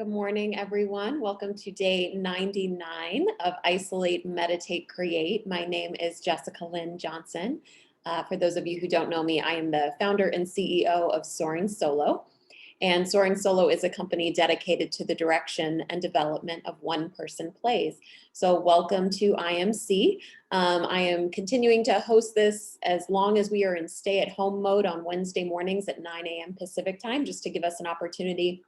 Good morning, everyone. Welcome to day 99 of Isolate, Meditate, Create. My name is Jessica Lynn Johnson. For those of you who don't know me, I am the founder and CEO of Soaring Solo. And Soaring Solo is a company dedicated to the direction and development of one-person plays. So welcome to IMC. I am continuing to host this as long as we are in stay-at-home mode on Wednesday mornings at 9 a.m. Pacific time, just to give us an opportunity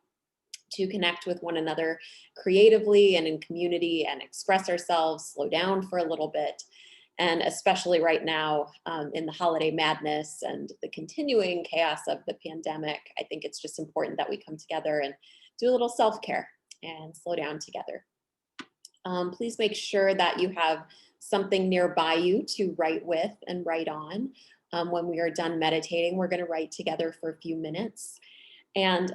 to connect with one another creatively and in community and express ourselves, slow down for a little bit. And especially right now in the holiday madness and the continuing chaos of the pandemic, I think it's just important that we come together and do a little self-care and slow down together. Please make sure that you have something nearby you to write with and write on. When we are done meditating, we're going to write together for a few minutes. And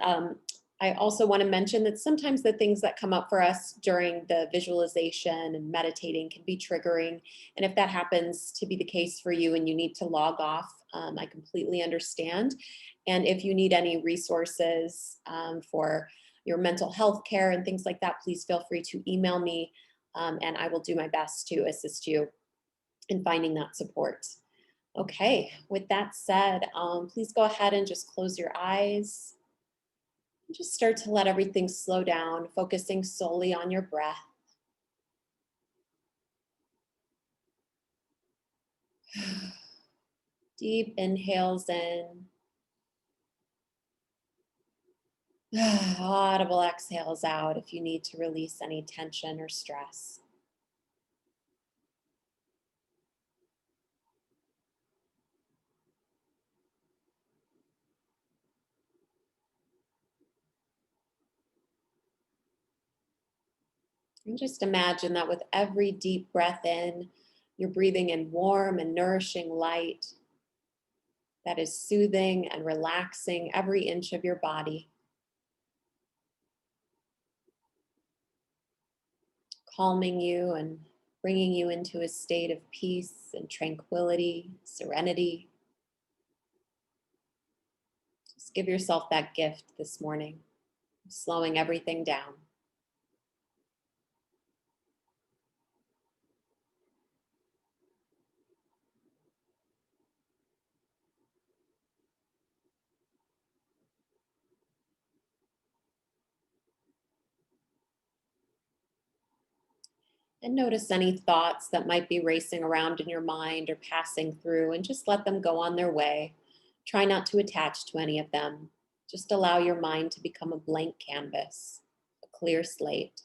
I also want to mention that sometimes the things that come up for us during the visualization and meditating can be triggering. And if that happens to be the case for you and you need to log off, I completely understand. And if you need any resources for your mental health care and things like that, please feel free to email me and I will do my best to assist you in finding that support. Okay, with that said, please go ahead and just close your eyes. Just start to let everything slow down, focusing solely on your breath. Deep inhales in. Audible exhales out if you need to release any tension or stress. And just imagine that with every deep breath in, you're breathing in warm and nourishing light that is soothing and relaxing every inch of your body, calming you and bringing you into a state of peace and tranquility, serenity. Just give yourself that gift this morning, slowing everything down. And notice any thoughts that might be racing around in your mind or passing through, and just let them go on their way. Try not to attach to any of them. Just allow your mind to become a blank canvas, a clear slate.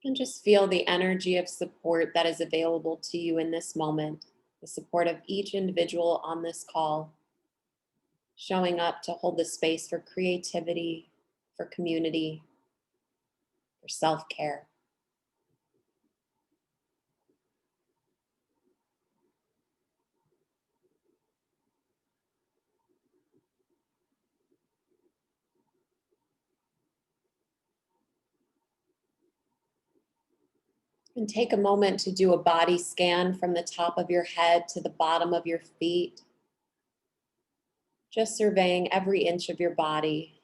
And just feel the energy of support that is available to you in this moment, the support of each individual on this call, showing up to hold the space for creativity, for community, for self-care. And take a moment to do a body scan from the top of your head to the bottom of your feet, just surveying every inch of your body,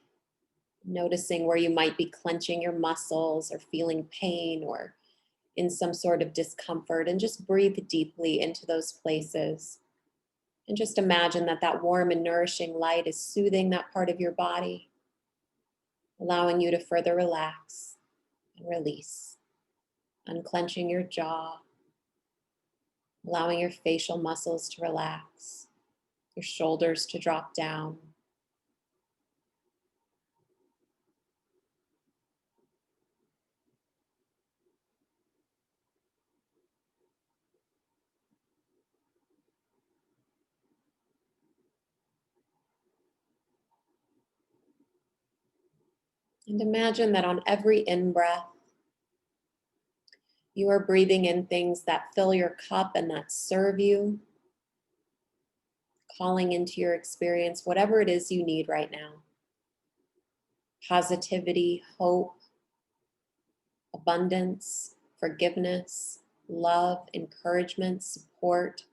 noticing where you might be clenching your muscles or feeling pain or in some sort of discomfort, and just breathe deeply into those places. And just imagine that that warm and nourishing light is soothing that part of your body, allowing you to further relax and release, unclenching your jaw, allowing your facial muscles to relax, your shoulders to drop down. And imagine that on every in-breath, you are breathing in things that fill your cup and that serve you, calling into your experience whatever it is you need right now. Positivity, hope, abundance, forgiveness, love, encouragement, support,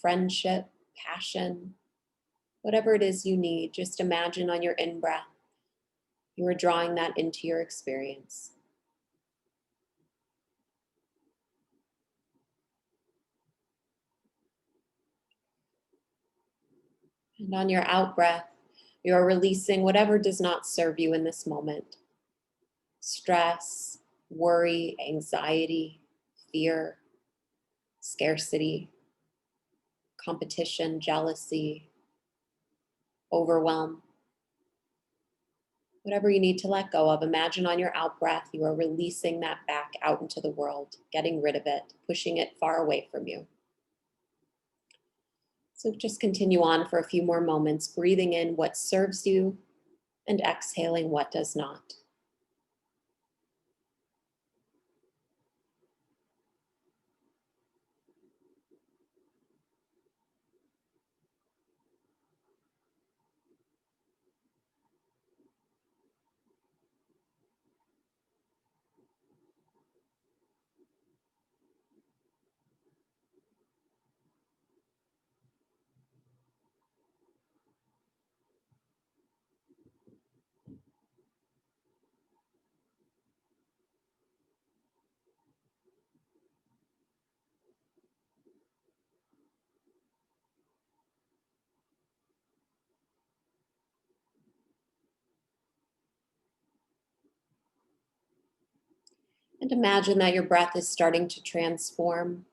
friendship, passion, whatever it is you need. Just imagine on your in-breath, you are drawing that into your experience. And on your out-breath, you are releasing whatever does not serve you in this moment. Stress, worry, anxiety, fear, scarcity, competition, jealousy, overwhelm. Whatever you need to let go of, imagine on your out breath, you are releasing that back out into the world, getting rid of it, pushing it far away from you. So just continue on for a few more moments, breathing in what serves you and exhaling what does not. And imagine that your breath is starting to transform.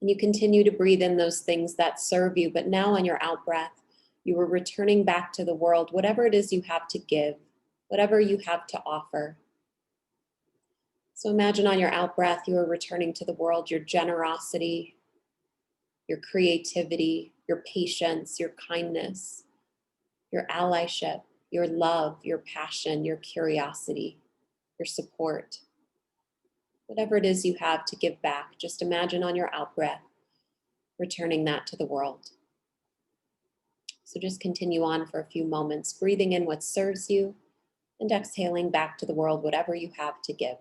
And you continue to breathe in those things that serve you, but now on your out breath, you are returning back to the world, whatever it is you have to give, whatever you have to offer. So imagine on your out breath, you are returning to the world your generosity, your creativity, your patience, your kindness, your allyship, your love, your passion, your curiosity, your support. Whatever it is you have to give back, just imagine on your out breath, returning that to the world. So just continue on for a few moments, breathing in what serves you and exhaling back to the world whatever you have to give.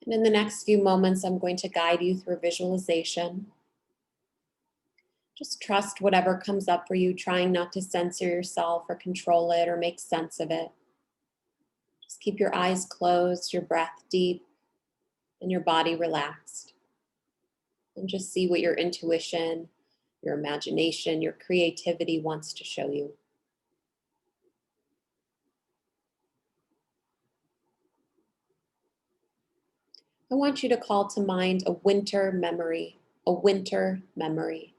And in the next few moments, I'm going to guide you through visualization. Just trust whatever comes up for you, trying not to censor yourself or control it or make sense of it. Just keep your eyes closed, your breath deep, and your body relaxed. And just see what your intuition, your imagination, your creativity wants to show you. I want you to call to mind a winter memory, a winter memory.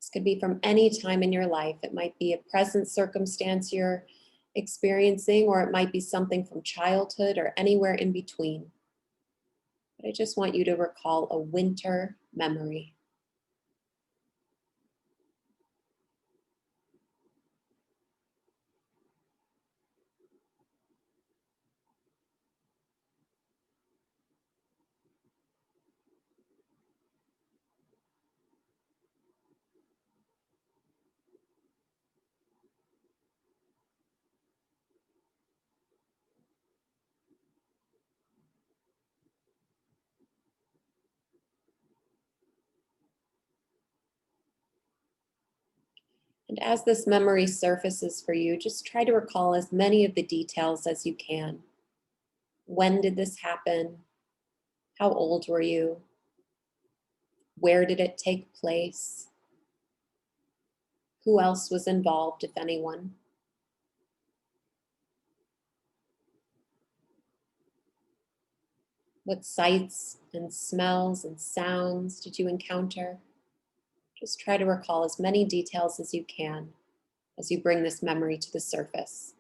This could be from any time in your life. It might be a present circumstance you're experiencing, or it might be something from childhood or anywhere in between. But I just want you to recall a winter memory. And as this memory surfaces for you, just try to recall as many of the details as you can. When did this happen? How old were you? Where did it take place? Who else was involved, if anyone? What sights and smells and sounds did you encounter? Just try to recall as many details as you can as you bring this memory to the surface.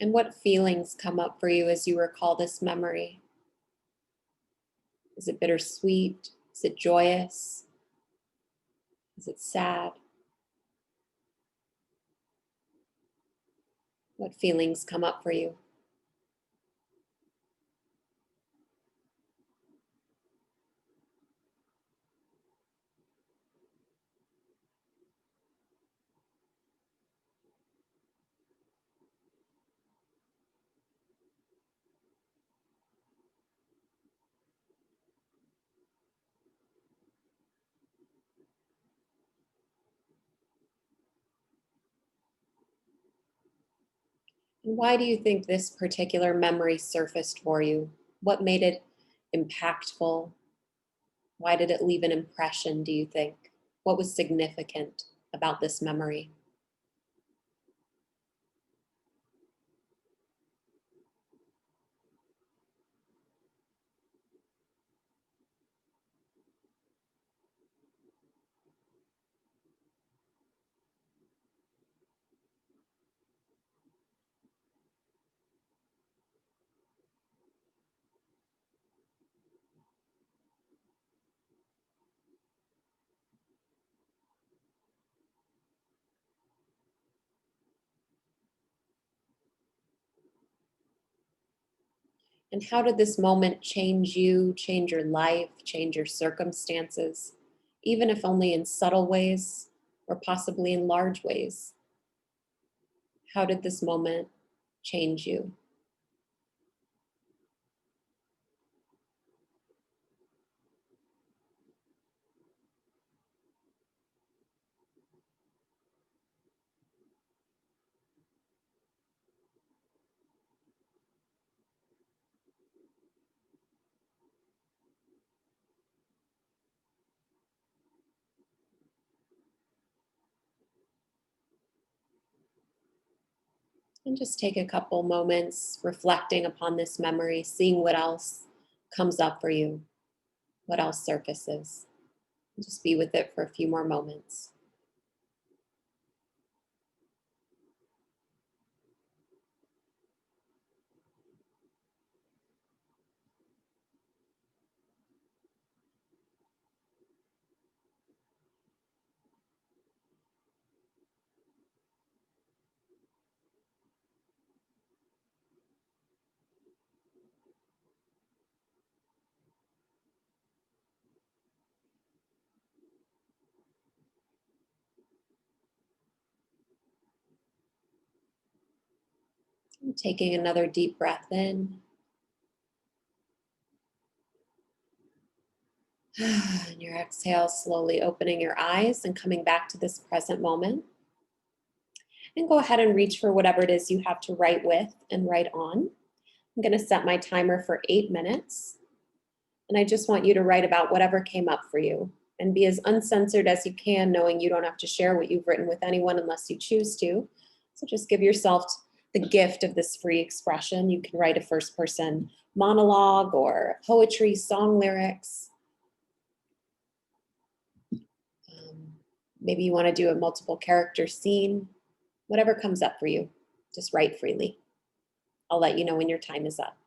And what feelings come up for you as you recall this memory? Is it bittersweet? Is it joyous? Is it sad? What feelings come up for you? And why do you think this particular memory surfaced for you? What made it impactful? Why did it leave an impression, do you think? What was significant about this memory? And how did this moment change you, change your life, change your circumstances, even if only in subtle ways or possibly in large ways? How did this moment change you? And just take a couple moments reflecting upon this memory, seeing what else comes up for you, what else surfaces. Just be with it for a few more moments. And taking another deep breath in. And your exhale, slowly opening your eyes and coming back to this present moment. And go ahead and reach for whatever it is you have to write with and write on. I'm going to set my timer for 8 minutes. And I just want you to write about whatever came up for you and be as uncensored as you can, knowing you don't have to share what you've written with anyone unless you choose to. So just give yourself the gift of this free expression. You can write a first person monologue or poetry, song lyrics. Maybe you want to do a multiple character scene, whatever comes up for you, just write freely. I'll let you know when your time is up.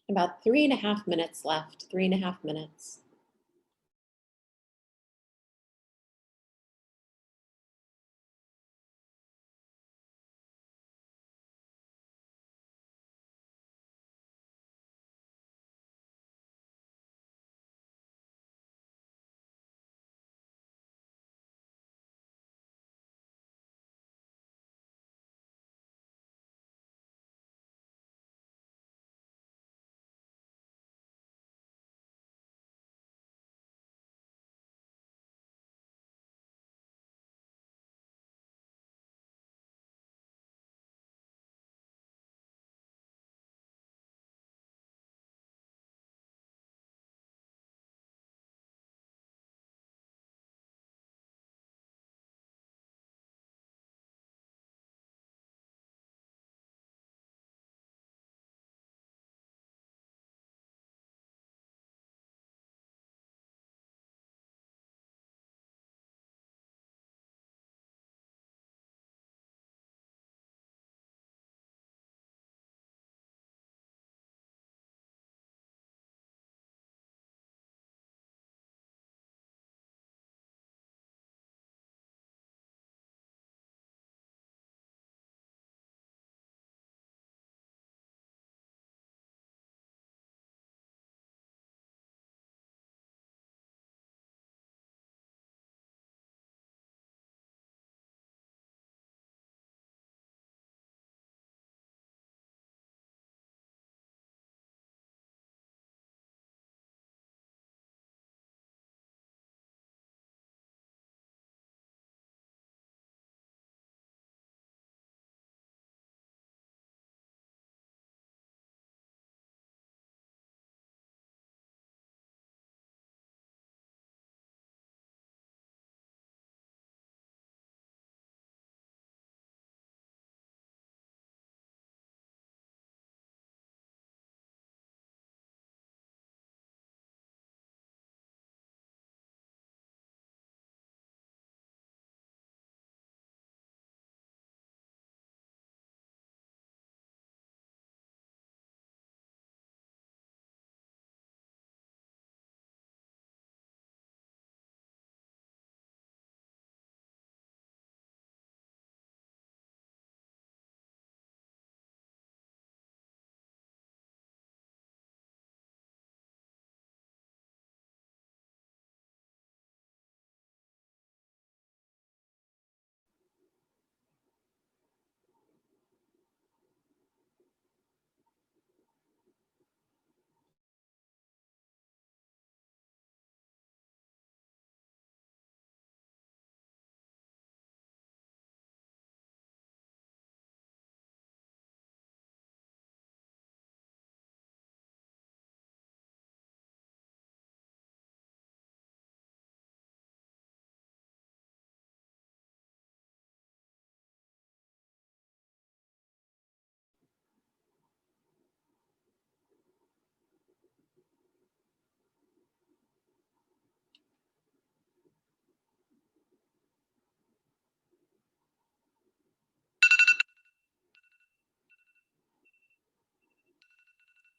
About 3.5 minutes left, 3.5 minutes.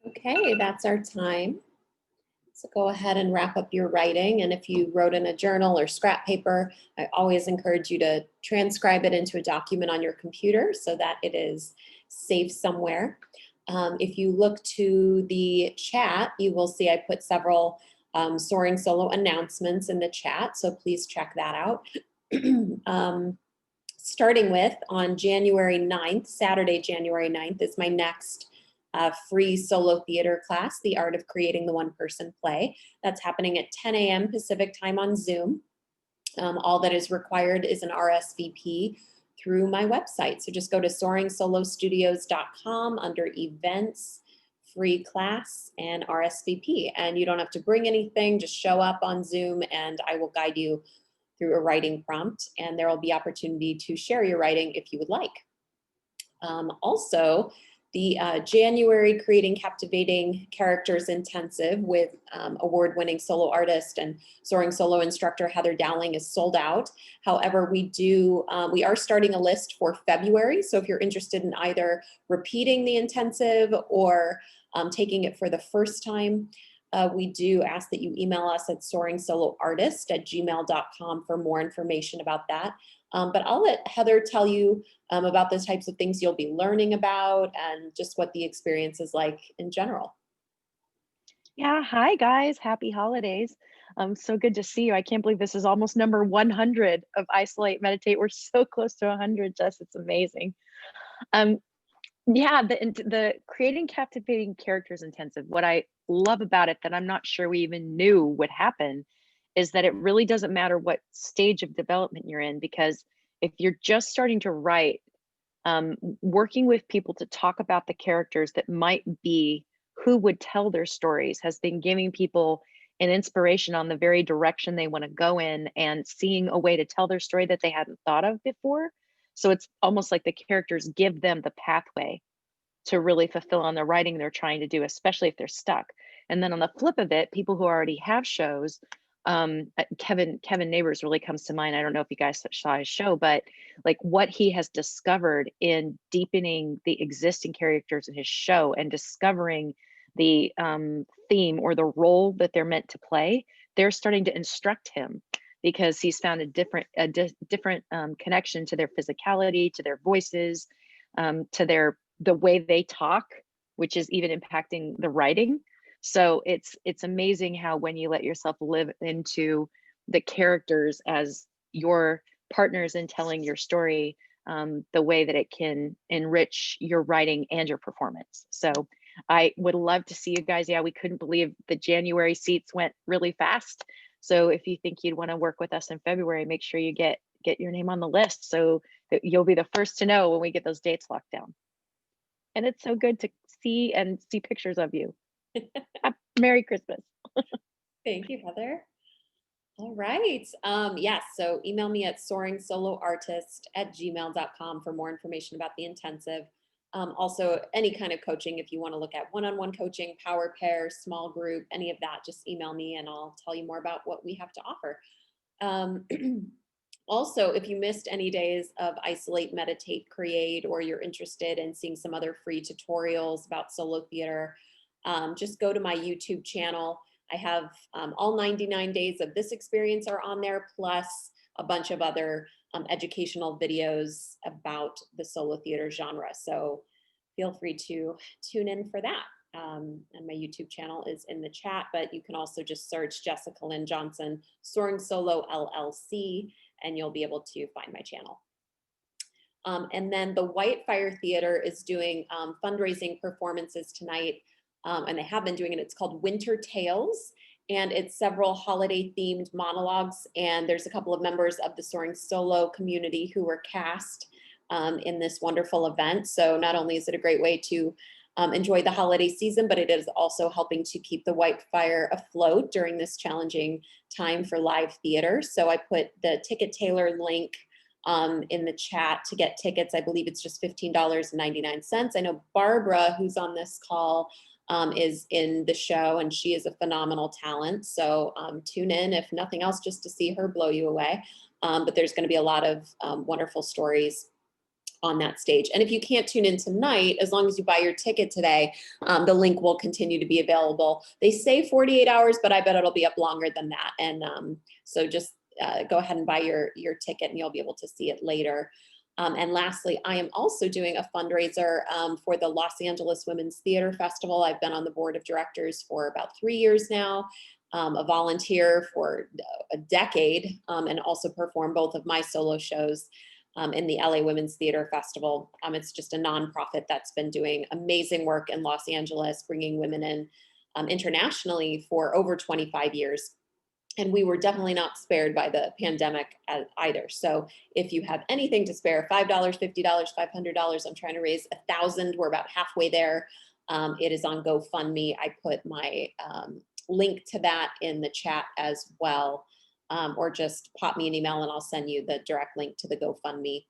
Okay, that's our time. So go ahead and wrap up your writing. And if you wrote in a journal or scrap paper, I always encourage you to transcribe it into a document on your computer so that it is safe somewhere. If you look to the chat, you will see I put several Soaring Solo announcements in the chat, so please check that out. Starting with on January 9th, Saturday, January 9th, is my next free solo theater class, The Art of Creating the One-Person Play. That's happening at 10 a.m. Pacific time on Zoom. All that is required is an RSVP through my website. So just go to soaringSoloStudios.com under events, free class, and RSVP. And you don't have to bring anything, just show up on Zoom and I will guide you through a writing prompt, and there will be opportunity to share your writing if you would like. Also, the January Creating Captivating Characters Intensive with award-winning solo artist and Soaring Solo instructor Heather Dowling is sold out. However, we are starting a list for February. So if you're interested in either repeating the intensive or taking it for the first time, we do ask that you email us at soringsoloartist@gmail.com for more information about that. But I'll let Heather tell you about the types of things you'll be learning about and just what the experience is like in general. Yeah, hi guys. Happy holidays. So good to see you. I can't believe this is almost number 100 of Isolate Meditate. We're so close to 100, Jess. It's amazing. Um, yeah, the creating captivating characters intensive. What I love about it that I'm not sure we even knew would happen is that it really doesn't matter what stage of development you're in, because if you're just starting to write, working with people to talk about the characters that might be who would tell their stories has been giving people an inspiration on the very direction they want to go in and seeing a way to tell their story that they hadn't thought of before. So it's almost like the characters give them the pathway to really fulfill on the writing they're trying to do, especially if they're stuck. And then on the flip of it, people who already have shows, Kevin Neighbors really comes to mind. I don't know if you guys saw his show, but like what he has discovered in deepening the existing characters in his show and discovering the theme or the role that they're meant to play, they're starting to instruct him because he's found a different connection to their physicality, to their voices, to the way they talk, which is even impacting the writing. So it's amazing how when you let yourself live into the characters as your partners in telling your story, the way that it can enrich your writing and your performance. So I would love to see you guys. Yeah, we couldn't believe the January seats went really fast. So if you think you'd want to work with us in February, make sure you get your name on the list so that you'll be the first to know when we get those dates locked down. And it's so good to see pictures of you. Merry Christmas. Thank you, Heather. All right. Yes. So email me at soringsoloartist@gmail.com for more information about the intensive. Also, any kind of coaching, if you want to look at one-on-one coaching, power pair, small group, any of that, just email me and I'll tell you more about what we have to offer. Also, if you missed any days of Isolate, Meditate, Create, or you're interested in seeing some other free tutorials about solo theater, just go to my YouTube channel. I have all 99 days of this experience are on there, plus a bunch of other educational videos about the solo theater genre. So feel free to tune in for that. And my YouTube channel is in the chat, but you can also just search Jessica Lynn Johnson, Soaring Solo LLC, and you'll be able to find my channel. And then the Whitefire Theater is doing fundraising performances tonight, and they have been doing it. It's called Winter Tales, and it's several holiday themed monologues. And there's a couple of members of the Soaring Solo community who were cast in this wonderful event. So not only is it a great way to enjoy the holiday season, but it is also helping to keep the Whitefire afloat during this challenging time for live theater. So I put the Ticket Tailor link in the chat to get tickets. I believe it's just $15.99. I know Barbara, who's on this call, is in the show, and she is a phenomenal talent. So tune in, if nothing else, just to see her blow you away. But there's going to be a lot of wonderful stories on that stage. And if you can't tune in tonight, as long as you buy your ticket today, the link will continue to be available. They say 48 hours, but I bet it'll be up longer than that. And so just go ahead and buy your ticket and you'll be able to see it later. And lastly, I am also doing a fundraiser for the Los Angeles Women's Theater Festival. I've been on the board of directors for about 3 years now, a volunteer for a decade, and also perform both of my solo shows in the LA Women's Theater Festival. It's just a nonprofit that's been doing amazing work in Los Angeles, bringing women in internationally for over 25 years. And we were definitely not spared by the pandemic either. So if you have anything to spare, $5, $50, $500, I'm trying to raise 1,000. We're about halfway there. It is on GoFundMe. I put my link to that in the chat as well. Or just pop me an email and I'll send you the direct link to the GoFundMe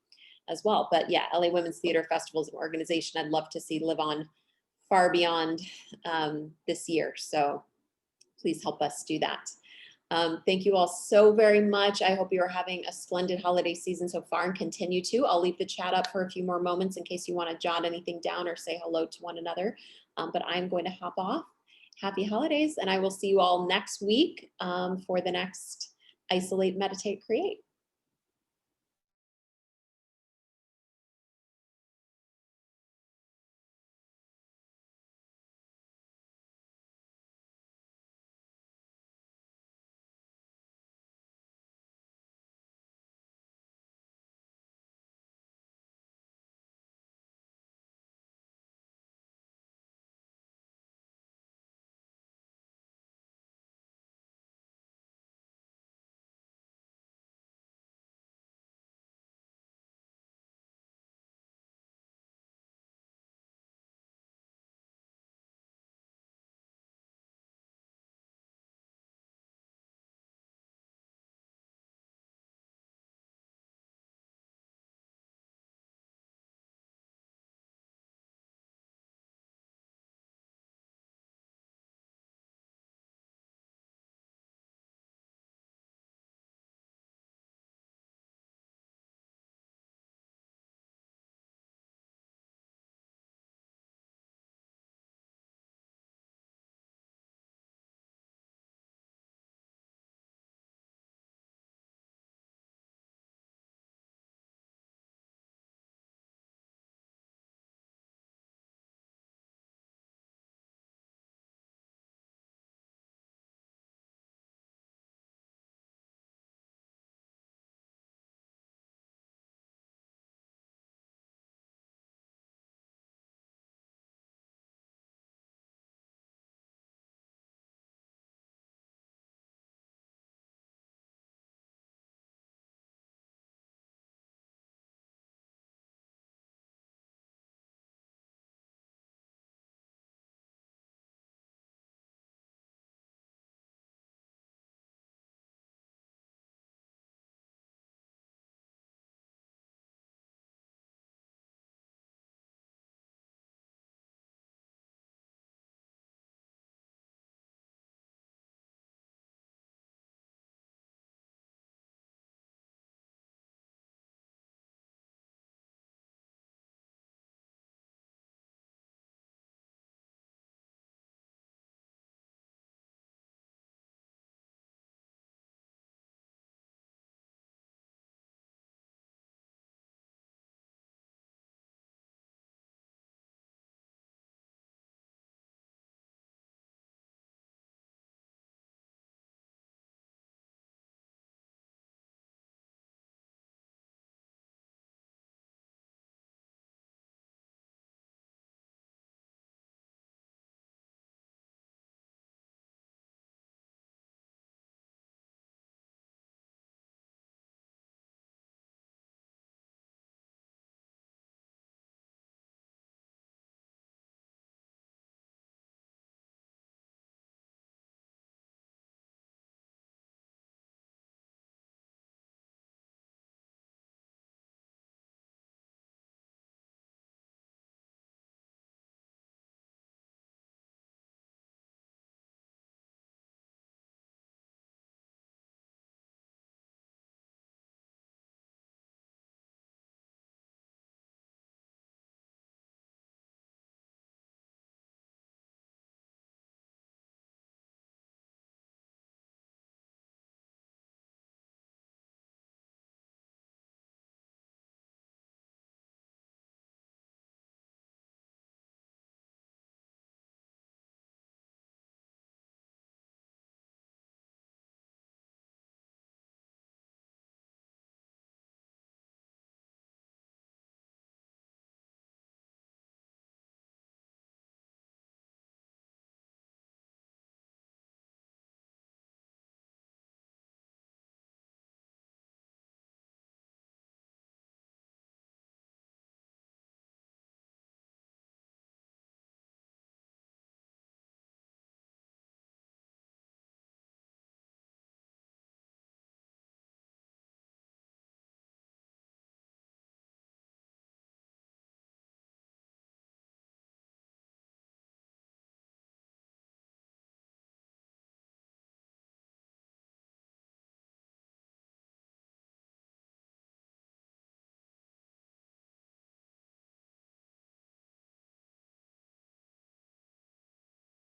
as well. But yeah, LA Women's Theater Festival is an organization I'd love to see live on far beyond this year. So please help us do that. Thank you all so very much. I hope you are having a splendid holiday season so far and continue to. I'll leave the chat up for a few more moments in case you want to jot anything down or say hello to one another. But I'm going to hop off. Happy holidays, and I will see you all next week for the next Isolate, Meditate, Create.